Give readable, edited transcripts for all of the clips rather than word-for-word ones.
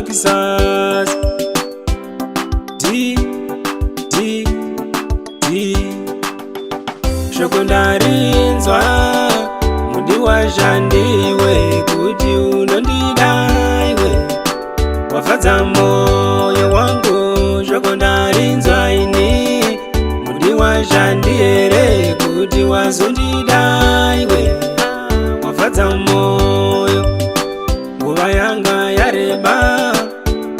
Texas. Shoko ndarinzwa mudiwa zvandiwe kuti unondida iwe wafadza moyo wangu. Shoko ndarinzwa ini mudiwa zvandiere kuti wazondida iwe wafadza moyo. Nguva yanga yareba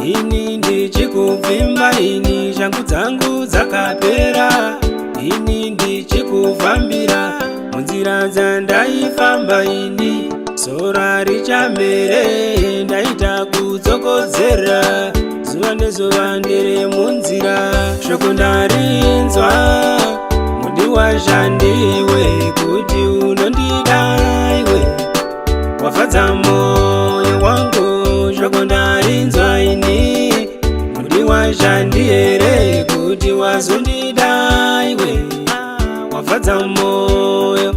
ini ndichikuvimba, ini shangu dzangu dzakapera, ini ndichikufambira munzira dzandaifamba, ini sora richamere ndaita kudzokodzera zuva nezuva ndiri munzira. Shoko ndarinzwa mudiwa zvandiwe kuti unondida iwe wafadza moyo wangu. Shoko ndarinzwa ini mudiwa zvandiere kuti wazondida iwe wafadza moyo.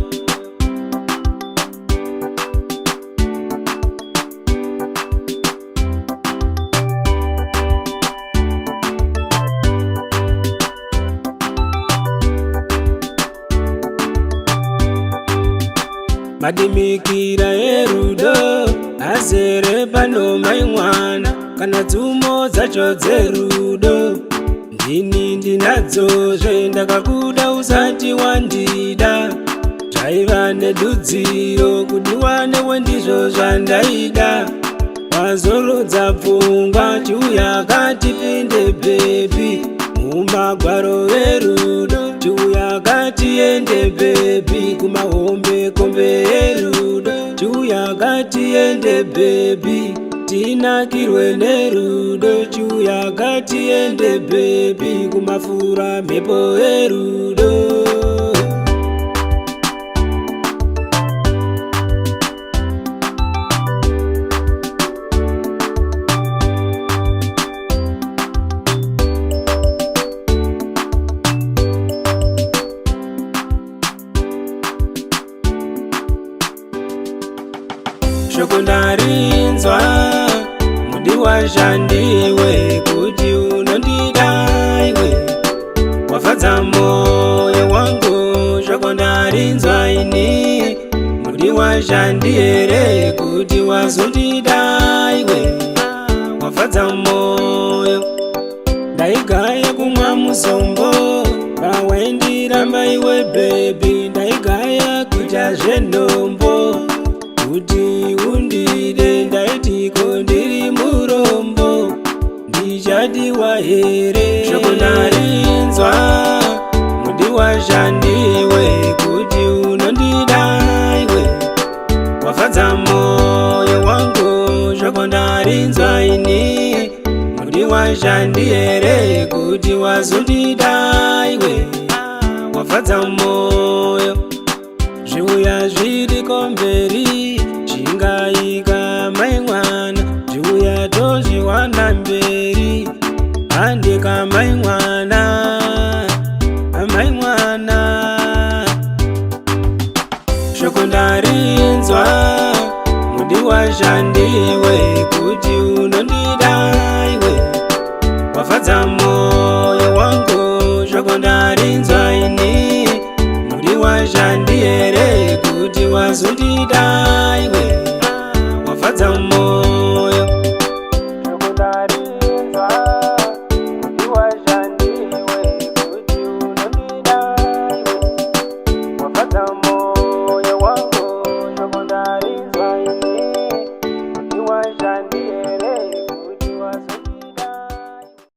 Madimikira erudo azere pano mai mwana, kana dzumo dzacho dzerudo ndini ndinadzo zvendakakuda usati wandida. Zvaiva nedudziro kudiwa newe ndizvo zvandaida. Wazorodza pfungwa chiuya katipinde bebi mumagwaro erudo, chiuya katiende bebi kumahombe kombe erudo, chiuya katiende bebi tinakirwe nerudo, chiuya katiende bebi kumafura mhepo erudo. Shoko ndarinzwa mudiwa zvandiwe kuti unondida iwe wafadza moyo wangu. Shoko ndarinzwa ini mudiwa zvandiere kuti wazondida iwe wafadza moyo. Ndaigaya kumwa musombo pawaindiramba iwe bebi, ndaigaya kuita zvendombo kuti undide, ndaitiko ndiri murombo ndichadiwa here. Shoko ndarinzwa mudiwa zvandiwe kuti unondida iwe wafadza moyo wangu. Shoko ndarinzwa ini mudiwa zvandiere kuti wazondida iwe wafadza moyo. Zviuya zviri komberi zvingaika mai mwana, zviuya tozviwana mberi handika mai mwana, mai mwana. Shoko ndarinzwa mudiwa zvandiwe kuti unondida iwe wafadza moyo wangu. Shoko ndarinzwa ini mudiwa zvandiere kuti wazondida